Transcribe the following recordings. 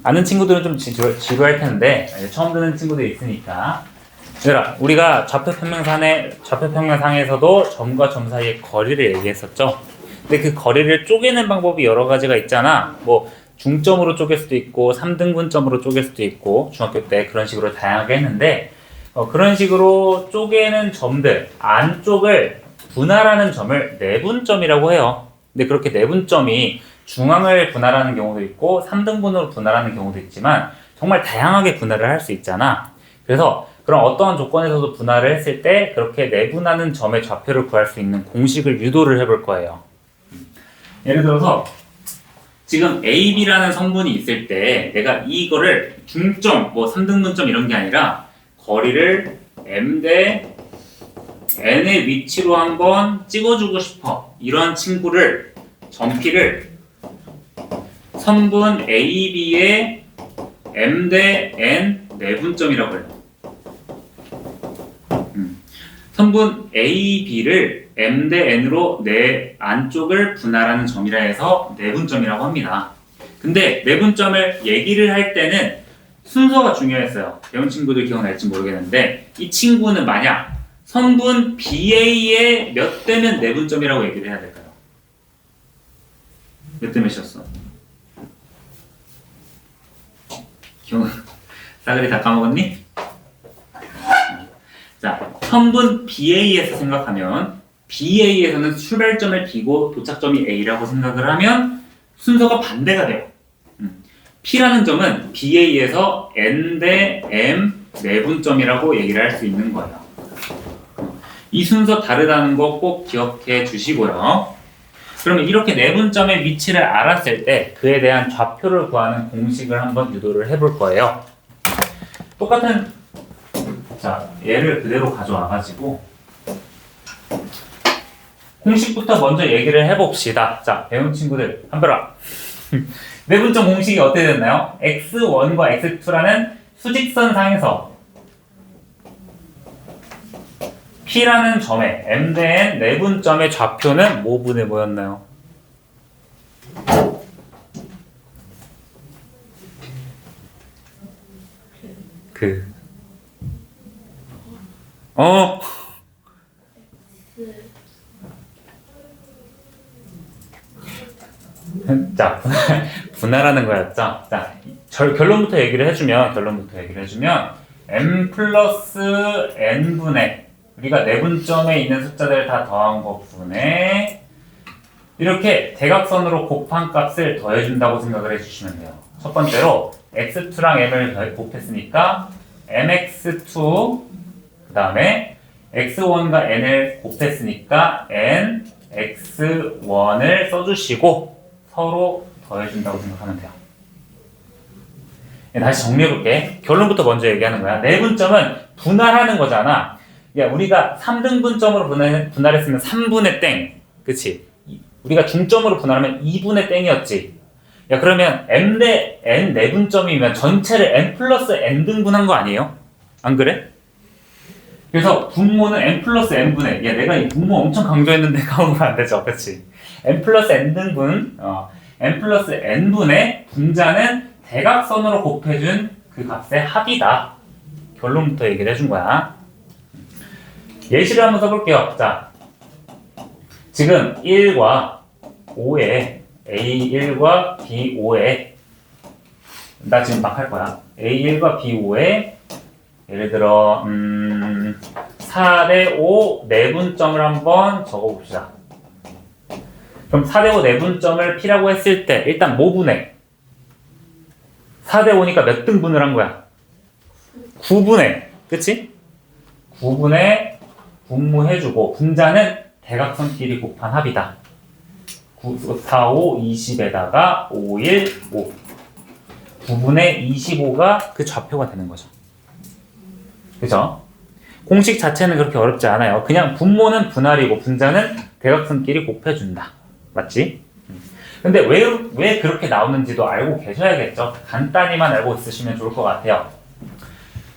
아는 친구들은 좀 지루할 텐데 처음 듣는 친구들이 있으니까. 얘들아, 우리가 좌표평면상에서도 점과 점 사이의 거리를 얘기했었죠. 근데 그 거리를 쪼개는 방법이 여러 가지가 있잖아. 뭐 중점으로 쪼갤 수도 있고 3등분점으로 쪼갤 수도 있고 중학교 때 그런 식으로 다양하게 했는데 그런 식으로 쪼개는 점들 안쪽을 분할하는 점을 내분점이라고 해요. 근데 그렇게 내분점이 중앙을 분할하는 경우도 있고 3등분으로 분할하는 경우도 있지만 정말 다양하게 분할을 할 수 있잖아. 그래서 그런 어떠한 조건에서도 분할을 했을 때 그렇게 내분하는 점의 좌표를 구할 수 있는 공식을 유도를 해볼 거예요. 예를 들어서 지금 AB라는 성분이 있을 때 내가 이거를 중점, 뭐 3등분점 이런 게 아니라 거리를 M 대 N의 위치로 한번 찍어주고 싶어. 이런 친구를 점피를 선분 AB의 M 대 N 내분점이라고 해요. 선분 AB를 M 대 N으로 내 안쪽을 분할하는 점이라 해서 내분점이라고 합니다. 근데 내분점을 얘기를 할 때는 순서가 중요했어요. 배운 친구들 기억날지 모르겠는데 이 친구는 만약 선분 BA의 몇 대면 내분점이라고 얘기를 해야 될까요? 몇 대 몇이었어? 싸그리 다 까먹었니? 자, 선분 BA에서 생각하면 BA에서는 출발점을 B고 도착점이 A라고 생각을 하면 순서가 반대가 돼요. P라는 점은 BA에서 N 대 M 내분점이라고 얘기를 할 수 있는 거예요. 이 순서 다르다는 거 꼭 기억해 주시고요. 그러면 이렇게 내분점의 위치를 알았을 때 그에 대한 좌표를 구하는 공식을 한번 유도를 해볼 거예요. 똑같은 자, 얘를 그대로 가져와가지고 공식부터 먼저 얘기를 해봅시다. 자, 배운 친구들 한별아 내분점 공식이 어떻게 됐나요? x1과 x2라는 수직선상에서 P라는 점에 M 대 N 내분점의 좌표는 뭐분의 뭐였나요? 자, 분할하는 거였죠. 자, 결론부터 얘기를 해주면 M 플러스 N분의 우리가 내분점에 있는 숫자들 다 더한 것분의 이렇게 대각선으로 곱한 값을 더해준다고 생각을 해주시면 돼요. 첫 번째로 x2랑 m을 곱했으니까 mx2 그 다음에 x1과 n을 곱했으니까 n x1을 써주시고 서로 더해준다고 생각하면 돼요. 다시 정리해볼게. 결론부터 먼저 얘기하는 거야. 내분점은 분할하는 거잖아. 야, 우리가 3등분점으로 분할했으면 3분의 땡. 그치? 우리가 중점으로 분할하면 2분의 땡이었지. 야, 그러면 m 대 n 내분점이면 전체를 n 플러스 n 등분한 거 아니에요? 안 그래? 그래서 분모는 n 플러스 n분의 야, 내가 이 분모 엄청 강조했는데 까먹으면 안 되죠. 그치? n 플러스 n 등분 n 플러스 n분의 분자는 대각선으로 곱해준 그 값의 합이다. 결론부터 얘기를 해준 거야. 예시를 한번 써볼게요. 자, 지금 1과 5에 A1과 B5에 나 지금 막 할 거야. A1과 B5에 예를 들어 4대 5 내분점을 한번 적어봅시다. 그럼 4대 5 내분점을 P라고 했을 때 일단 뭐 분해? 4대 5니까 몇 등분을 한 거야? 9분의 그치? 9분의 분모해주고 분자는 대각선끼리 곱한 합이다. 9, 4, 5, 20에다가 5, 1, 5 9분의 25가 그 좌표가 되는 거죠. 그죠? 공식 자체는 그렇게 어렵지 않아요. 그냥 분모는 분할이고 분자는 대각선끼리 곱해준다. 맞지? 근데 왜 그렇게 나오는지도 알고 계셔야겠죠. 간단히만 알고 있으시면 좋을 것 같아요.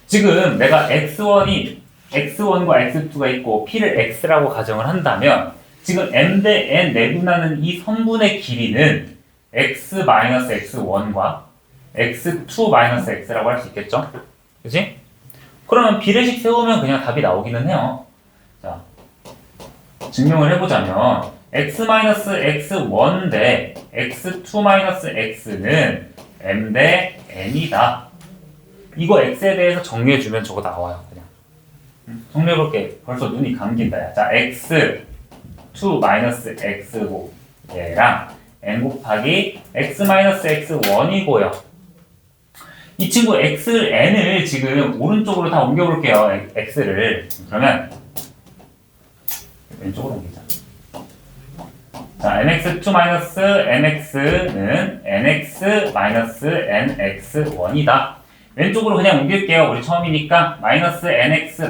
지금 내가 x1과 x2가 있고 p를 x라고 가정을 한다면 지금 m 대 n 내분하는 이 선분의 길이는 x-x1과 x2-x라고 할 수 있겠죠? 그치? 그러면 비례식 세우면 그냥 답이 나오기는 해요. 자, 증명을 해보자면 x-x1 대 x2-x는 m 대 n이다. 이거 x에 대해서 정리해주면 저거 나와요. 그냥 정리해볼게. 벌써 눈이 감긴다. 야. 자, x2-x고 얘랑 n 곱하기 x-x1이고요. 이 친구 n을 지금 오른쪽으로 다 옮겨볼게요. x를. 그러면 왼쪽으로 옮기자. 자, nx2-mx는 nx-nx1이다. 왼쪽으로 그냥 옮길게요. 우리 처음이니까 -nx-mx는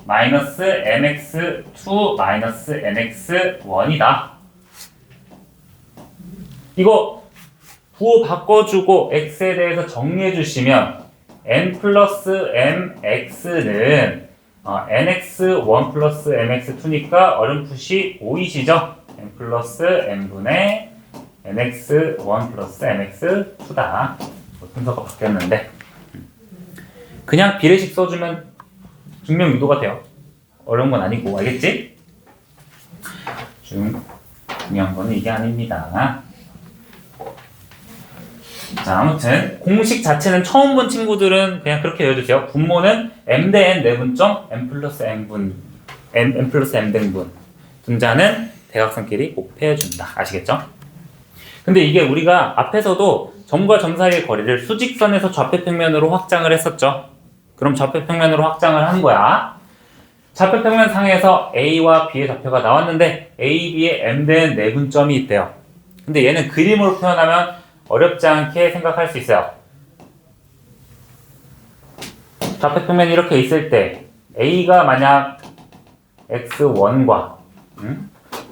-mx2-nx1이다. 이거 부호 바꿔주고 x에 대해서 정리해 주시면 n 플러스 mx는 nx1 플러스 mx2니까 어렴풋이 5이시죠? n 플러스 m분의 nx1 플러스 mx2다. 순서가 바뀌었는데 그냥 비례식 써주면 증명 유도가 돼요. 어려운 건 아니고 알겠지? 중요한 건 이게 아닙니다. 자, 아무튼 공식 자체는 처음 본 친구들은 그냥 그렇게 외워주세요. 분모는 m 대 n 내분점 m 플러스 m 플러스 m 등분. 분자는 대각선끼리 곱해준다. 아시겠죠? 근데 이게 우리가 앞에서도 점과 점 사이의 거리를 수직선에서 좌표평면으로 확장을 했었죠. 그럼 좌표평면으로 확장을 한 거야. 좌표평면 상에서 A와 B의 좌표가 나왔는데 A, B에 M 대 N 내분점이 있대요. 근데 얘는 그림으로 표현하면 어렵지 않게 생각할 수 있어요. 좌표평면이 이렇게 있을 때 A가 만약 X1과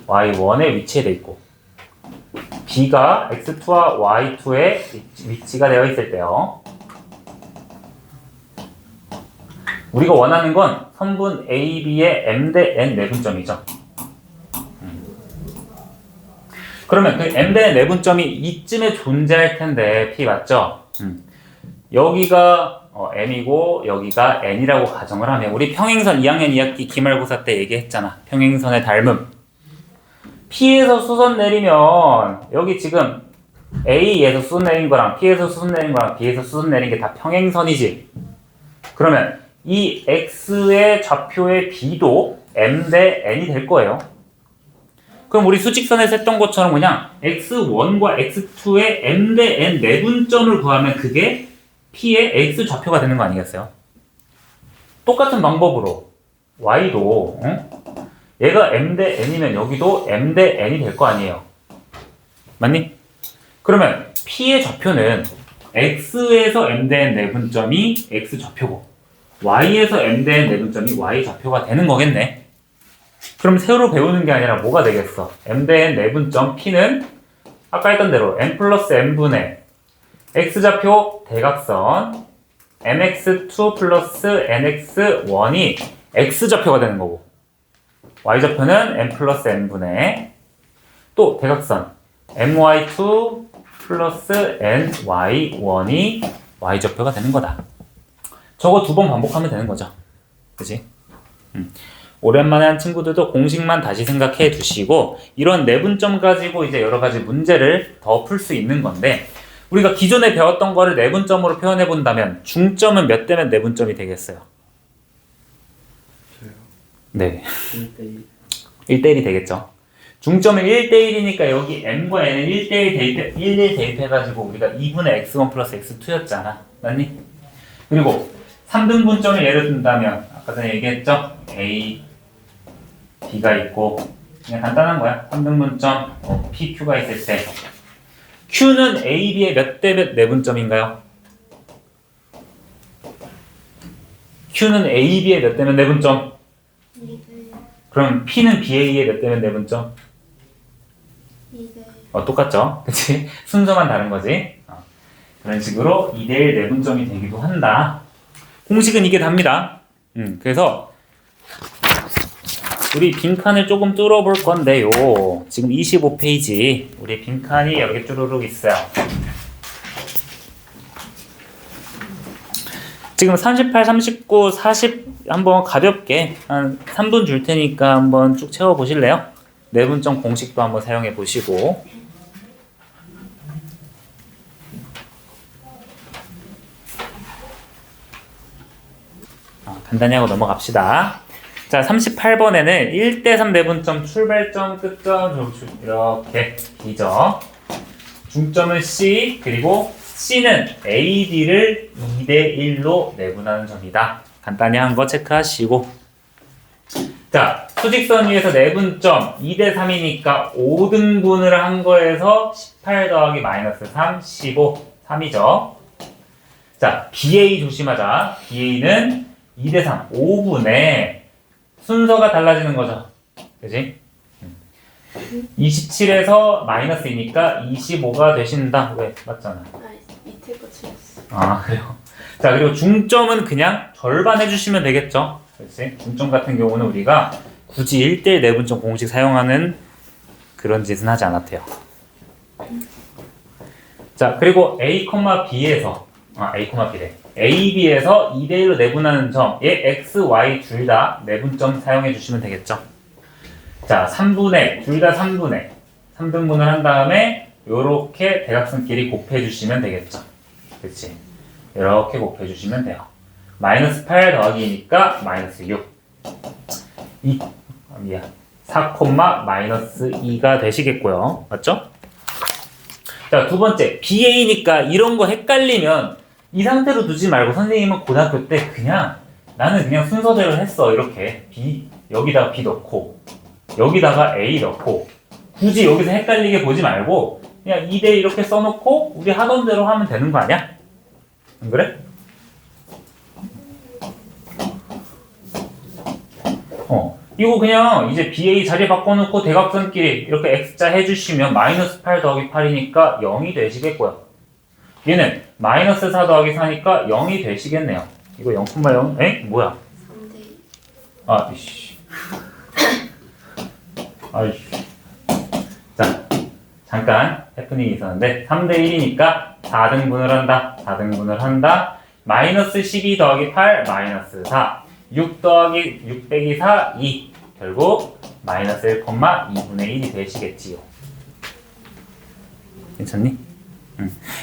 Y1에 위치해 있고 B가 X2와 Y2에 위치가 되어 있을 때요. 우리가 원하는 건 선분 AB의 M 대 N 내분점이죠. 그러면 그 M 대 N 내분점이 이쯤에 존재할 텐데 P 맞죠? 여기가 M이고 여기가 N이라고 가정을 하면 우리 평행선 2학년 2학기 기말고사 때 얘기했잖아. 평행선의 닮음. P에서 수선 내리면 여기 지금 A에서 수선 내린 거랑 P에서 수선 내린 거랑 B에서 수선 내린 게 다 평행선이지. 그러면 이 X의 좌표의 B도 M 대 N이 될 거예요. 그럼 우리 수직선에서 했던 것처럼 그냥 X1과 X2의 M 대 N 내분점을 구하면 그게 P의 X 좌표가 되는 거 아니겠어요? 똑같은 방법으로 Y도 얘가 M 대 N이면 여기도 M 대 N이 될 거 아니에요. 맞니? 그러면 P의 좌표는 X에서 M 대 N 내분점이 X 좌표고 Y에서 M 대 N 내분점이 Y 좌표가 되는 거겠네. 그럼 새로 배우는 게 아니라 뭐가 되겠어? M 대 N 내분점 P는 아까 했던 대로 N 플러스 N분의 X 좌표 대각선 MX2 플러스 NX1이 X 좌표가 되는 거고 Y 좌표는 N 플러스 N분의 또 대각선 MY2 플러스 NY1이 Y 좌표가 되는 거다. 저거 두 번 반복하면 되는 거죠. 그치? 오랜만에 한 친구들도 공식만 다시 생각해 두시고 이런 내분점 가지고 이제 여러 가지 문제를 더 풀 수 있는 건데 우리가 기존에 배웠던 거를 내분점으로 표현해 본다면 중점은 몇 대면 내분점이 되겠어요? 네. 1대1이 되겠죠. 중점은 1대1이니까 여기 M과 N은 1대1 대입해가지고 우리가 2분의 X1 플러스 X2였잖아. 맞니? 그리고 3등분점을 예를 든다면 아까 전에 얘기했죠? A, B가 있고 그냥 간단한 거야. 3등분점 P, Q가 있을 때 Q는 A, B의 몇 대 몇 내분점인가요? Q는 A, B의 몇 대면 내분점? 그럼 P는 BA의 몇 대면 내분점? 2대. 똑같죠? 그치? 순서만 다른 거지? 그런 식으로 2대1 내분점이 되기도 한다. 공식은 이게 답니다. 그래서 우리 빈칸을 조금 뚫어볼 건데요. 지금 25페이지 우리 빈칸이 여기 쭈루룩 있어요. 지금 38, 39, 40 한번 가볍게 한 3분 줄 테니까 한번 쭉 채워 보실래요? 내분점 공식도 한번 사용해 보시고. 간단히 하고 넘어갑시다. 자, 38번에는 1대3 내분점 출발점, 끝점 이렇게 B죠. 중점은 C, 그리고 C는 A, D를 2대1로 내분하는 점이다. 간단히 한 거 체크하시고. 자, 수직선 위에서 내분점 2대3이니까 5등분을 한 거에서 18 더하기 마이너스 3, 15, 3이죠. 자, BA 조심하자. BA는 2대3, 5분의 순서가 달라지는 거죠. 그지? 27에서 마이너스 2니까 25가 되신다. 왜? 맞잖아. 밑에 거 틀렸어. 아, 그래요. 자, 그리고 중점은 그냥 절반 해주시면 되겠죠. 그렇지? 중점 같은 경우는 우리가 굳이 1대1 내분점 공식 사용하는 그런 짓은 하지 않았대요. 자, 그리고 A, B에서 A, B래. A, B에서 2대1로 내분하는 점에 X, Y 둘 다 내분점 사용해 주시면 되겠죠. 자, 3분의 둘 다 3분의 3등분을 한 다음에 요렇게 대각선끼리 곱해 주시면 되겠죠. 그렇지? 이렇게 곱해 주시면 돼요. 마이너스 8 더하기니까 마이너스 6. 4, 마이너스 2가 되시겠고요. 맞죠? 자, 두 번째 BA니까 이런 거 헷갈리면 이 상태로 두지 말고 선생님은 고등학교 때 그냥 나는 그냥 순서대로 했어. 이렇게 B 여기다가 B 넣고 여기다가 A 넣고 굳이 여기서 헷갈리게 보지 말고 그냥 2대 이렇게 써놓고 우리 하던 대로 하면 되는 거 아니야? 안 그래? 이거 그냥 이제 BA 자리 바꿔놓고 대각선끼리 이렇게 X자 해주시면 마이너스 8 더하기 8이니까 0이 되시겠고요. 얘는 마이너스 4 더하기 4니까 0이 되시겠네요. 이거 0,0? 에? 뭐야? 3대2. 아, 이씨. 아이씨. 자, 잠깐 해프닝이 있었는데 3대1이니까 4등분을 한다. 4등분을 한다. 마이너스 12 더하기 8, 마이너스 4. 6 더하기 6 빼기 4, 2. 결국 마이너스 1, 2분의 1이 되시겠지요. 괜찮니?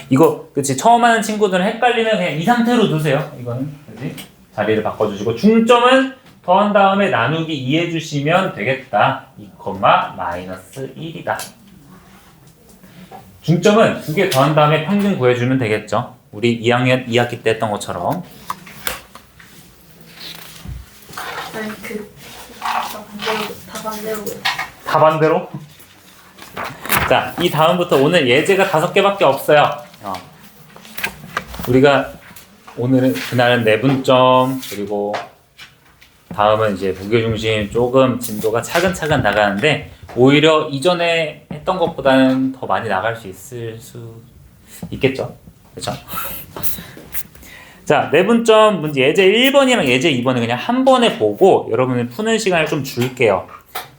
이거 그치 처음 하는 친구들은 헷갈리면 그냥 이 상태로 두세요. 이거는 그치? 자리를 바꿔주시고 중점은 더한 다음에 나누기 2 해주시면 되겠다. 2, 마이너스 1이다. 중점은 두 개 더한 다음에 평균 구해주면 되겠죠. 우리 2학년 2학기 때 했던 것처럼. 아니 다 반대로. 다 반대로? 자, 이 다음부터 오늘 예제가 5개밖에 없어요. 우리가 오늘은 그날은 내분점 그리고 다음은 이제 무게중심 조금 진도가 차근차근 나가는데 오히려 이전에 했던 것보다는 더 많이 나갈 수 있을 수 있겠죠. 그렇죠? 자, 내분점 문제 예제 1번이랑 예제 2번은 그냥 한 번에 보고 여러분들 푸는 시간을 좀 줄게요.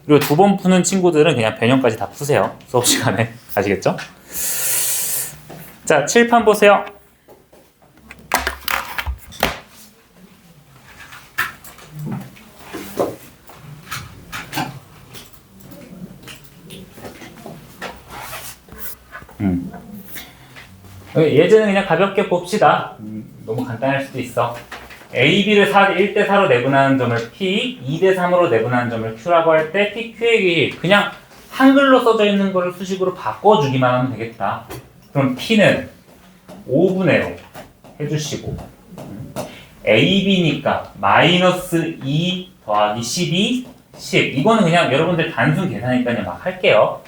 그리고 2번 푸는 친구들은 그냥 변형까지 다 푸세요. 수업 시간에. 아시겠죠? 자, 칠판 보세요. 예제는 그냥 가볍게 봅시다. 너무 간단할 수도 있어. A, B를 1대4로 내분하는 점을 P, 2대3으로 내분하는 점을 Q라고 할 때 PQ의 길이 그냥 한글로 써져 있는 거를 수식으로 바꿔주기만 하면 되겠다. 그럼 P는 5분의 5 해주시고 A, B니까 마이너스 2 더하기 12, 10 이거는 그냥 여러분들 단순 계산이니까 그냥 막 할게요.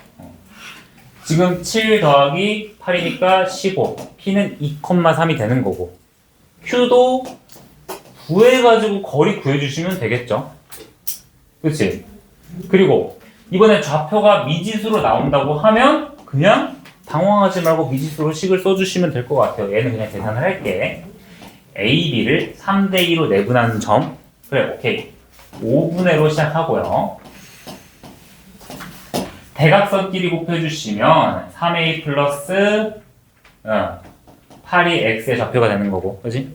지금 7 더하기 8이니까 15 P는 2,3이 되는 거고 Q도 구해가지고 거리 구해주시면 되겠죠. 그치? 그리고 이번엔 좌표가 미지수로 나온다고 하면 그냥 당황하지 말고 미지수로 식을 써주시면 될 것 같아요. 얘는 그냥 계산을 할게. A, B를 3대2로 내분하는 점. 그래, 오케이. 5분의 1로 시작하고요. 대각선끼리 곱해주시면 3A 플러스 8이 X의 좌표가 되는 거고. 그치?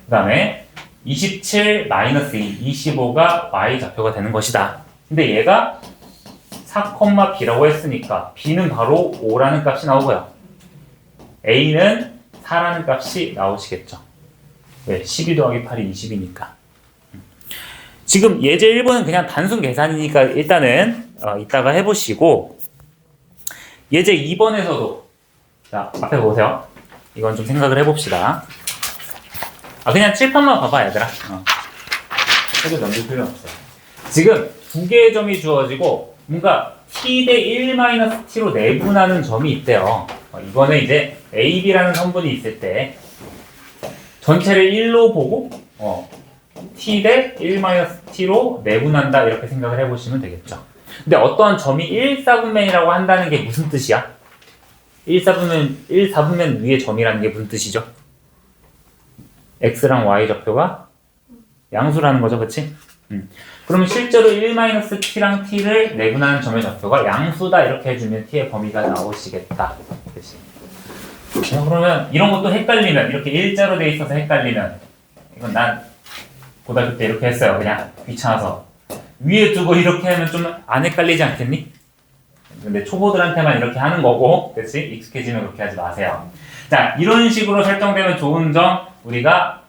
그 다음에 27 마이너스 2, 25가 y좌표가 되는 것이다. 근데 얘가 4,b라고 했으니까 b는 바로 5라는 값이 나오고요. a는 4라는 값이 나오시겠죠. 왜? 12 더하기 8이 20이니까. 지금 예제 1번은 그냥 단순 계산이니까 일단은 이따가 해보시고 예제 2번에서도 자 앞에 보세요. 이건 좀 생각을 해봅시다. 그냥 칠판만 봐봐 얘들아. 책을 넘길 필요는 없어요. 지금 두 개의 점이 주어지고 뭔가 t 대 1-t로 내분하는 점이 있대요. 이거는 이제 a, b라는 성분이 있을 때 전체를 1로 보고 t 대 1-t로 내분한다 이렇게 생각을 해보시면 되겠죠. 근데 어떠한 점이 1/4분면이라고 한다는 게 무슨 뜻이야? 1/4분면 위에 점이라는 게 무슨 뜻이죠? x랑 y 좌표가 양수라는 거죠, 그치? 그러면 실제로 1-t랑 t를 내분하는 점의 좌표가 양수다 이렇게 해주면 t의 범위가 나오시겠다. 그치? 그러면 이런 것도 헷갈리면 이렇게 일자로 돼 있어서 헷갈리면 이건 난 고등학교 때 이렇게 했어요. 그냥 귀찮아서 위에 두고 이렇게 하면 좀 안 헷갈리지 않겠니? 근데 초보들한테만 이렇게 하는 거고, 그치? 익숙해지면 그렇게 하지 마세요. 자, 이런 식으로 설정되면 좋은 점, 우리가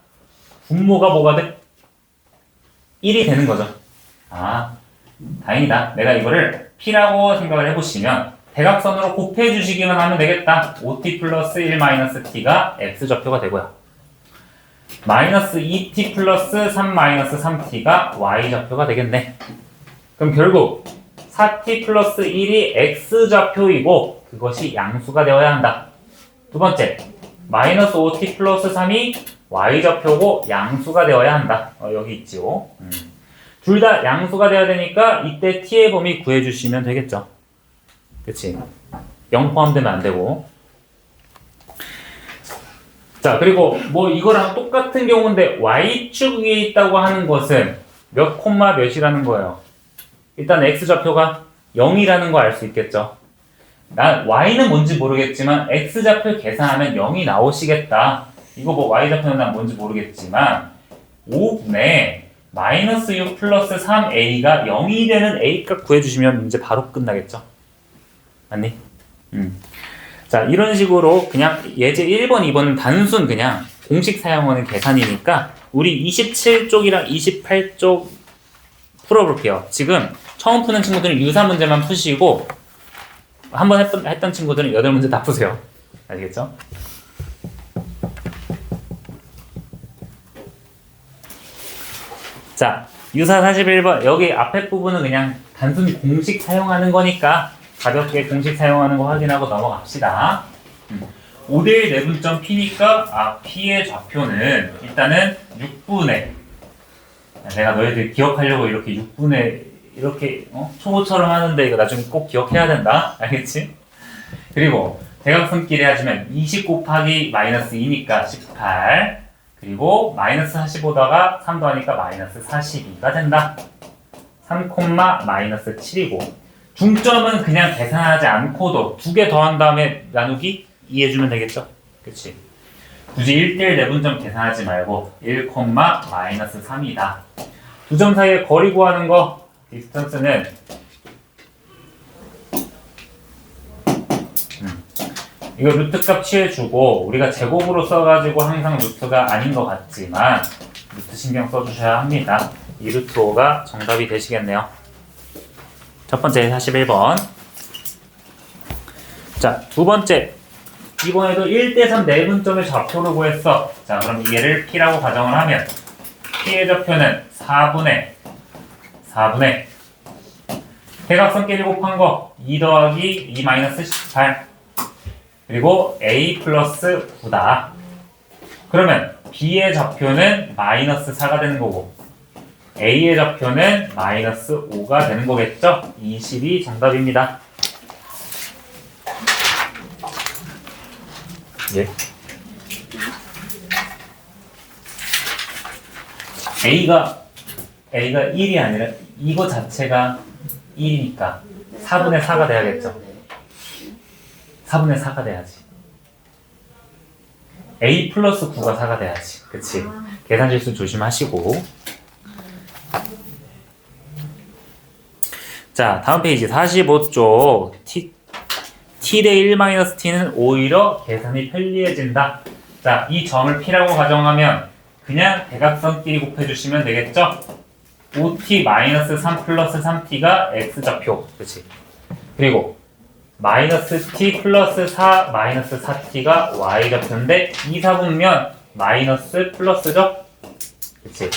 분모가 뭐가 돼? 1이 되는 거죠. 다행이다. 내가 이거를 P라고 생각을 해보시면 대각선으로 곱해주시기만 하면 되겠다. 5t 플러스 1-t가 x좌표가 되고요. 마이너스 2t 플러스 3-3t가 y좌표가 되겠네. 그럼 결국 4t 플러스 1이 x좌표이고 그것이 양수가 되어야 한다. 두 번째, 마이너스 5t 플러스 3이 y좌표고 양수가 되어야 한다. 여기 있지요. 둘 다 양수가 되어야 되니까 이때 t의 범위 구해주시면 되겠죠. 그치? 0 포함되면 안 되고. 자, 그리고 뭐 이거랑 똑같은 경우인데 y축 위에 있다고 하는 것은 몇 콤마 몇이라는 거예요. 일단 x좌표가 0이라는 거 알 수 있겠죠. 난 y는 뭔지 모르겠지만 x좌표 계산하면 0이 나오시겠다. 이거 뭐 y좌표는 난 뭔지 모르겠지만 5분의 마이너스 6 플러스 3a가 0이 되는 a값 구해주시면 문제 바로 끝나겠죠. 맞니? 자, 이런 식으로 그냥 예제 1번, 2번은 단순 그냥 공식 사용하는 계산이니까 우리 27쪽이랑 28쪽 풀어볼게요. 지금 처음 푸는 친구들은 유사 문제만 푸시고 한번 했던 친구들은 8문제 다 푸세요. 아시겠죠? 자, 유사 41번 여기 앞에 부분은 그냥 단순 공식 사용하는 거니까 가볍게 공식 사용하는 거 확인하고 넘어갑시다. 5대1 내분점 P니까 P의 좌표는 일단은 6분의 내가 너희들 기억하려고 이렇게 6분의 이렇게 초보처럼 하는데 이거 나중에 꼭 기억해야 된다. 알겠지? 그리고 대각선끼리 하시면 20 곱하기 마이너스 2니까 18 그리고 마이너스 45다가 3 더하니까 마이너스 42가 된다. 3, 마이너스 7이고 중점은 그냥 계산하지 않고도 두 개 더한 다음에 나누기 이해해주면 되겠죠? 그치? 굳이 1대1 내분점 계산하지 말고 1, 마이너스 3이다. 두 점 사이의 거리 구하는 거 디스턴스는 이거 루트 값 취해주고 우리가 제곱으로 써가지고 항상 루트가 아닌 것 같지만 루트 신경 써주셔야 합니다. 2루트 5가 정답이 되시겠네요. 첫 번째 41번. 자, 두 번째. 이번에도 1대3 내분점의 좌표를 구했어. 자, 그럼 얘를 P라고 가정을 하면 P의 좌표는 4분의 대각선끼리 곱한 거 2 더하기 2 마이너스 18 그리고 A 플러스 9다. 그러면 B의 좌표는 마이너스 4가 되는 거고 A의 좌표는 마이너스 5가 되는 거겠죠? 20이 정답입니다. 예. A가 1이 아니라 이거 자체가 1이니까 4분의 4가 돼야겠죠? 4분의 4가 돼야지. a 플러스 9가 4가 돼야지. 그치? 계산 실수 조심하시고. 자, 다음 페이지 45쪽. t 대 1-t는 오히려 계산이 편리해진다. 자, 이 점을 p라고 가정하면 그냥 대각선끼리 곱해주시면 되겠죠? 5t-3 플러스 3t가 x좌표. 그치? 그리고 마이너스 t 플러스 4 마이너스 4t가 y좌표인데 이 사분면 마이너스 플러스죠? 그치?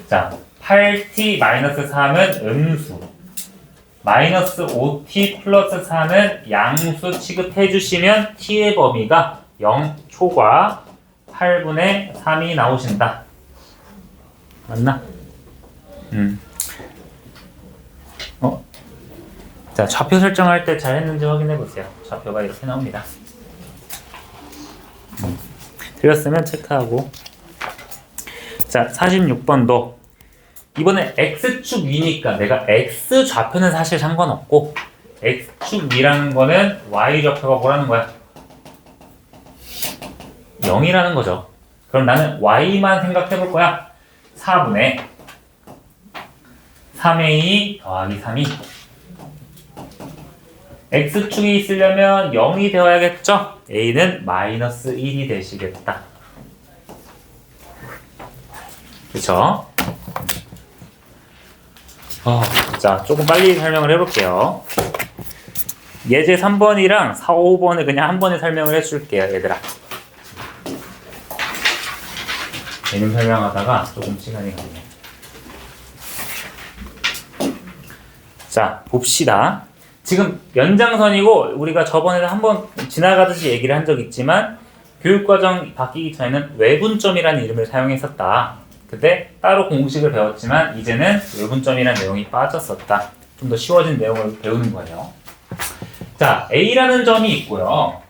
자, 8t 마이너스 3은 음수, 마이너스 5t 플러스 4는 양수 취급해 주시면 t의 범위가 0 초과 8분의 3이 나오신다. 맞나? 자, 좌표 설정할 때 잘 했는지 확인해 보세요. 좌표가 이렇게 나옵니다. 틀렸으면 체크하고. 자, 46번도 이번에 x축 위니까 내가 x 좌표는 사실 상관없고 x축 위라는 거는 y 좌표가 뭐라는 거야? 0이라는 거죠. 그럼 나는 y만 생각해 볼 거야. 4분의 3a 더하기 3이 x축이 있으려면 0이 되어야겠죠? a는 마이너스 1이 되시겠다. 그쵸? 자, 조금 빨리 설명을 해볼게요. 예제 3번이랑 4, 5번을 그냥 한 번에 설명을 해줄게요, 얘들아. 개념 설명하다가 조금 시간이 가네요. 자, 봅시다. 지금 연장선이고 우리가 저번에 한번 지나가듯이 얘기를 한 적 있지만 교육과정 바뀌기 전에는 외분점이라는 이름을 사용했었다. 근데 따로 공식을 배웠지만 이제는 외분점이라는 내용이 빠졌었다. 좀 더 쉬워진 내용을 배우는 거예요. 자, A라는 점이 있고요.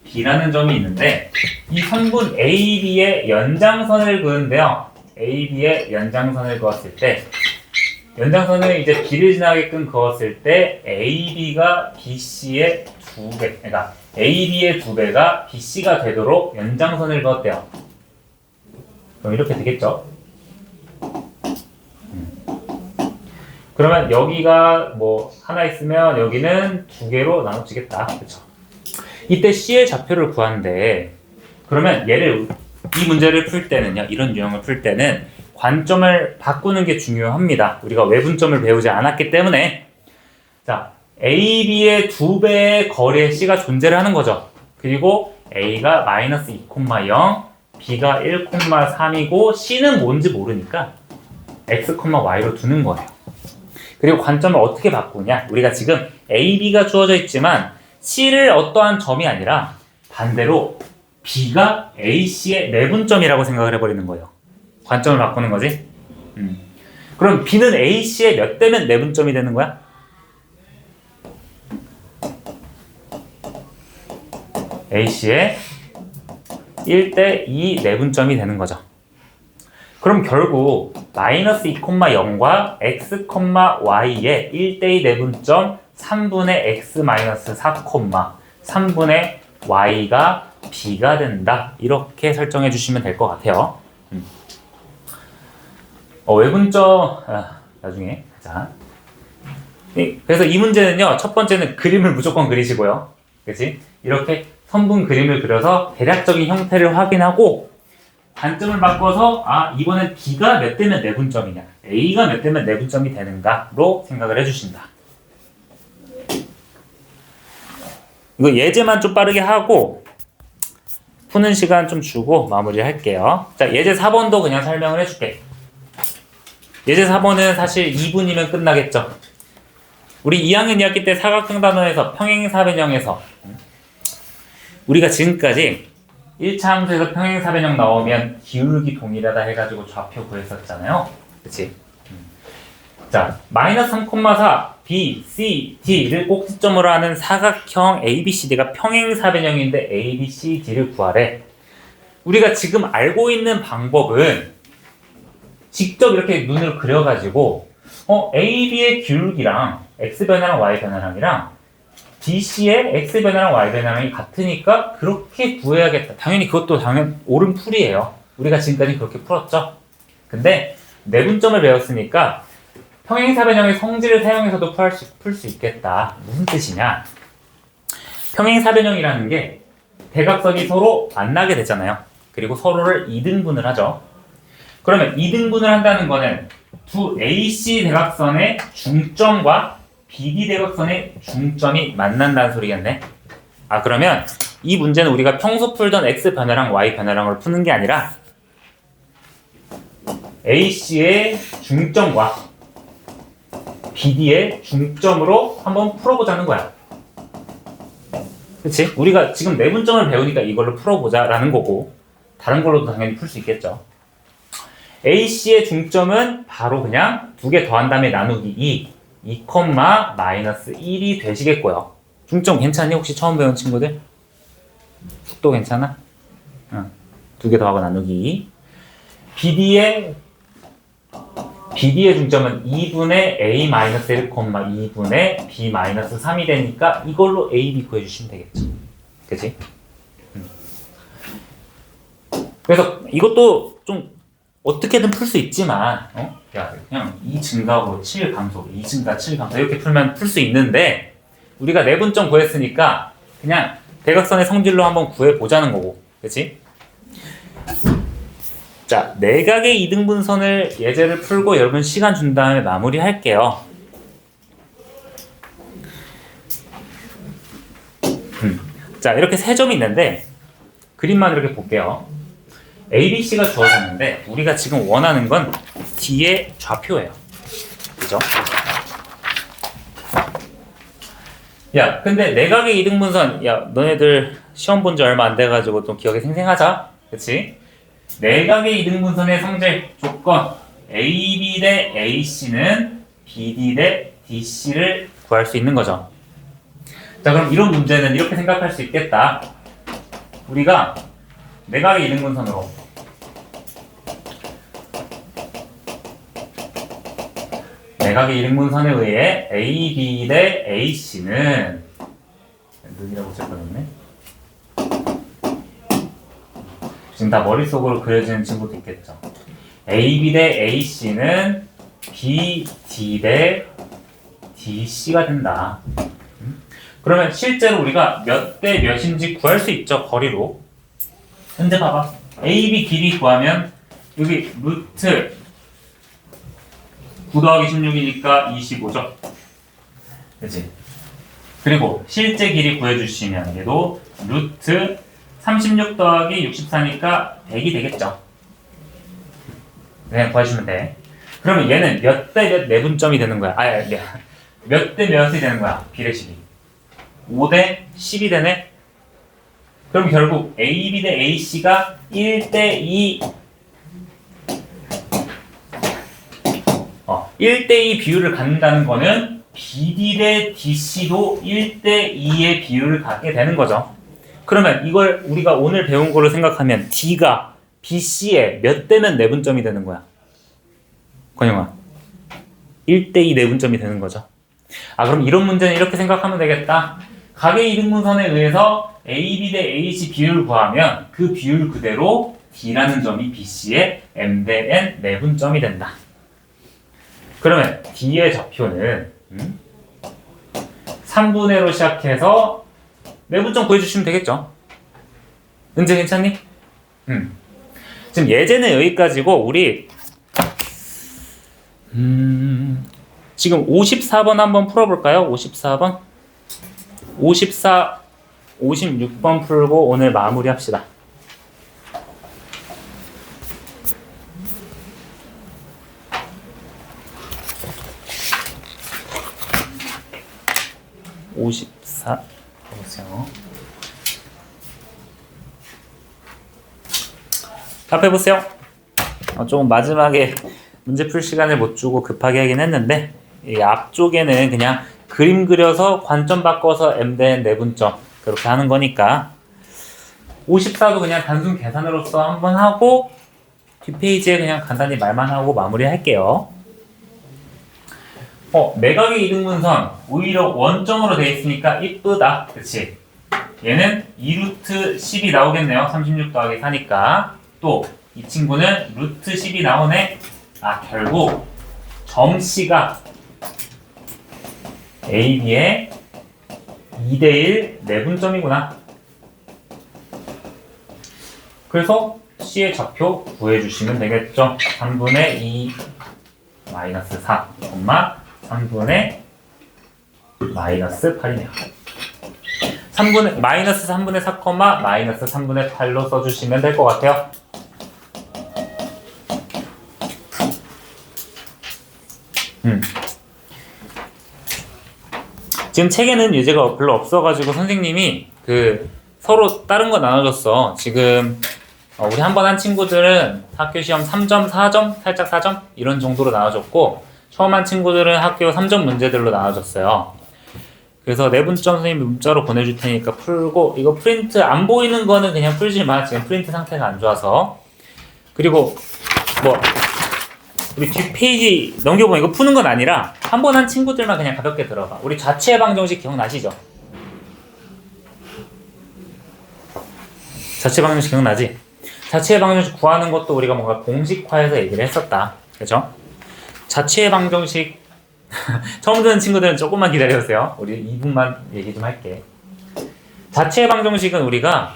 B라는 점이 있는데 이 선분 AB의 연장선을 그은데요. AB의 연장선을 그었을 때 연장선을 이제 B를 지나게끔 그었을 때 AB가 BC의 2배, 그러니까 AB의 2배가 BC가 되도록 연장선을 그었대요. 그럼 이렇게 되겠죠? 그러면 여기가 뭐 하나 있으면 여기는 2개로 나눠지겠다. 그렇죠? 이때 C의 좌표를 구하는데 그러면 얘를 이 문제를 풀 때는요. 이런 유형을 풀 때는 관점을 바꾸는 게 중요합니다. 우리가 외분점을 배우지 않았기 때문에 자, AB의 2배의 거리에 C가 존재를 하는 거죠. 그리고 A가 마이너스 2,0, B가 1,3이고 C는 뭔지 모르니까 X, Y로 두는 거예요. 그리고 관점을 어떻게 바꾸냐? 우리가 지금 AB가 주어져 있지만 C를 어떠한 점이 아니라 반대로 B가 AC의 내분점이라고 생각을 해버리는 거예요. 관점을 바꾸는 거지. 그럼 B는 AC의 몇 대면 내분점이 되는 거야? AC의 1대2 내분점이 되는 거죠. 그럼 결국 마이너스 2,0과 x, y의 1대2 내분점 3분의 x 마이너스 4, 3분의 y가 b가 된다. 이렇게 설정해 주시면 될 것 같아요. 외분점 나중에 자. 그래서 이 문제는요. 첫 번째는 그림을 무조건 그리시고요. 그렇지? 이렇게 선분 그림을 그려서 대략적인 형태를 확인하고 관점을 바꿔서 이번엔 B가 몇 대면 내분점이냐 A가 몇 대면 내분점이 되는가로 생각을 해주신다. 이거 예제만 좀 빠르게 하고 푸는 시간 좀 주고 마무리 할게요. 자, 예제 4번도 그냥 설명을 해줄게. 예제 4번은 사실 2분이면 끝나겠죠. 우리 2학년 2학기 때 사각형단원에서 평행사변형에서 우리가 지금까지 1차 함수에서 평행사변형 나오면 기울기 동일하다 해가지고 좌표 구했었잖아요. 그치? 자, 마이너스 3,4 B, C, D를 꼭지점으로 하는 사각형 ABCD가 평행사변형인데 ABCD를 구하래. 우리가 지금 알고 있는 방법은 직접 이렇게 눈을 그려가지고 AB의 기울기랑 X변화랑 Y변화랑이랑 DC의 x 변화랑 y 변화랑이 같으니까 그렇게 구해야겠다. 당연히 그것도 옳은 풀이에요. 우리가 지금까지 그렇게 풀었죠. 근데 내분점을 배웠으니까 평행사변형의 성질을 사용해서도 풀 수 있겠다. 무슨 뜻이냐? 평행사변형이라는 게 대각선이 서로 만나게 되잖아요. 그리고 서로를 2등분을 하죠. 그러면 2등분을 한다는 거는 두 AC 대각선의 중점과 BD 대각선의 중점이 만난다는 소리겠네. 아, 그러면 이 문제는 우리가 평소 풀던 X 변화랑 Y 변화랑을 푸는 게 아니라 AC의 중점과 BD의 중점으로 한번 풀어보자는 거야. 그치? 우리가 지금 내분점을 배우니까 이걸로 풀어보자라는 거고, 다른 걸로도 당연히 풀 수 있겠죠. AC의 중점은 바로 그냥 두 개 더한 다음에 나누기 2, 마이너스 1이 되시겠고요. 중점 괜찮니? 혹시 처음 배운 친구들? 속도 괜찮아? 응. 두 개 더하고 나누기 2. BD의 중점은 2분의 A-1, 2분의 B-3이 되니까 이걸로 A, B 구해주시면 되겠죠. 그치? 그래서 이것도 좀 어떻게든 풀 수 있지만, 야, 그냥 2 증가하고 7 감소, 2 증가, 7 감소 이렇게 풀면 풀 수 있는데 우리가 내분점 구했으니까 그냥 대각선의 성질로 한번 구해보자는 거고. 그치? 자, 내각의 이등분선을 예제를 풀고 여러분 시간 준 다음에 마무리할게요. 자, 이렇게 세 점이 있는데 그림만 이렇게 볼게요. ABC가 주어졌는데 우리가 지금 원하는 건 D의 좌표예요. 그죠? 야, 근데 내각의 이등분선, 야, 너네들 시험 본 지 얼마 안 돼가지고 좀 기억에 생생하자. 그치? 내각의 이등분선의 성질 조건 AB 대 AC는 BD 대 DC를 구할 수 있는 거죠. 자, 그럼 이런 문제는 이렇게 생각할 수 있겠다. 우리가 내각의 이등분선으로 내각의 이등분선에 의해 AB 대 AC는 눈이라고 쓸 뻔했네. 지금 다 머릿속으로 그려지는 친구도 있겠죠. AB 대 AC는 BD 대 DC가 된다. 그러면 실제로 우리가 몇 대 몇인지 구할 수 있죠, 거리로. 현재 봐봐. AB 길이 구하면 여기 루트 9 더하기 16이니까 25죠. 그치? 그리고 실제 길이 구해주시면 얘도 루트 36 더하기 64니까 100이 되겠죠. 그냥 구하시면 돼. 그러면 얘는 몇 대 몇 내분점이 되는 거야. 몇 대 몇이 되는 거야. 비례식이. 5 대 10이 되네. 그럼 결국 AB 대 AC가 1 대 2 1 대 2 비율을 갖는다는 거는 BD 대 DC도 1 대 2의 비율을 갖게 되는 거죠. 그러면 이걸 우리가 오늘 배운 거로 생각하면 D가 BC의 몇 대면 내분점이 되는 거야? 권영아, 1 대 2 내분점이 되는 거죠. 아, 그럼 이런 문제는 이렇게 생각하면 되겠다. 각의 이등분선에 의해서 AB 대 AC 비율을 구하면 그 비율 그대로 D라는 점이 BC의 M 대 N 내분점이 된다. 그러면 D의 좌표는 3분의 1로 시작해서 내분점 구해주시면 되겠죠. 은재 괜찮니? 지금 예제는 여기까지고 우리 지금 54번 한번 풀어볼까요? 54번 54, 56번 풀고 오늘 마무리합시다. 보세요. 답해보세요. 조금 마지막에 문제 풀 시간을 못 주고 급하게 하긴 했는데 이 앞쪽에는 그냥 그림 그려서 관점 바꿔서 M 대 N 내분점 그렇게 하는 거니까 54도 그냥 단순 계산으로서 한번 하고 뒷페이지에 그냥 간단히 말만 하고 마무리 할게요. 매각의 이등분선 오히려 원점으로 돼 있으니까 이쁘다. 그치? 얘는 2루트 10이 나오겠네요. 36 더하기 4니까. 또 이 친구는 루트 10이 나오네. 결국 점C가 A, B의 2대1 내분점이구나. 그래서 C의 좌표 구해주시면 되겠죠. 3분의 2 마이너스 4, 3분의 마이너스 8이네요. 마이너스 3분의 4, 마이너스 3분의 8로 써주시면 될 것 같아요. 지금 책에는 예제가 별로 없어가지고 선생님이 서로 다른 거 나눠줬어. 지금 우리 한 번 한 친구들은 학교 시험 3점, 4점, 살짝 4점 이런 정도로 나눠줬고 처음 한 친구들은 학교 3점 문제들로 나눠줬어요. 그래서 내분점 선생님이 문자로 보내줄 테니까 풀고 이거 프린트 안 보이는 거는 그냥 풀지 마. 지금 프린트 상태가 안 좋아서. 그리고 우리 뒷페이지 넘겨보면 이거 푸는 건 아니라 한 번 한 친구들만 그냥 가볍게 들어봐. 우리 자체 방정식 기억나시죠? 자체 방정식 기억나지? 자체 방정식 구하는 것도 우리가 뭔가 공식화해서 얘기를 했었다. 그죠? 자체 방정식 처음 듣는 친구들은 조금만 기다려주세요. 우리 2분만 얘기 좀 할게. 자체 방정식은 우리가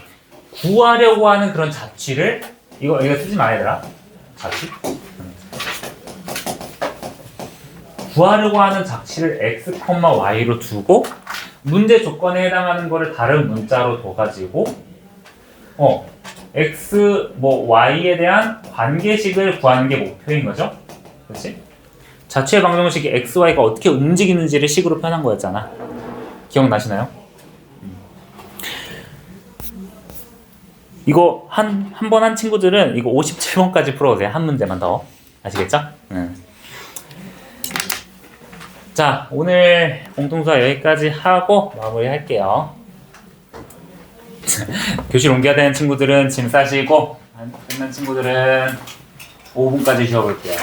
구하려고 하는 그런 자취를 이거 쓰지 마 얘들아. 자취? 구하려고 하는 자취를 x, y로 두고 문제 조건에 해당하는 거를 다른 문자로 둬가지고 x, y에 대한 관계식을 구하는 게 목표인 거죠. 그렇지? 자체 방정식이 x, y가 어떻게 움직이는지를 식으로 표현한 거였잖아. 기억나시나요? 이거 한 번 한 친구들은 이거 57번까지 풀어오세요. 한 문제만 더. 아시겠죠? 자, 오늘 공통수학 여기까지 하고 마무리할게요. 교실 옮겨야 되는 친구들은 짐 싸시고 끝난 친구들은 5분까지 쉬어볼게요.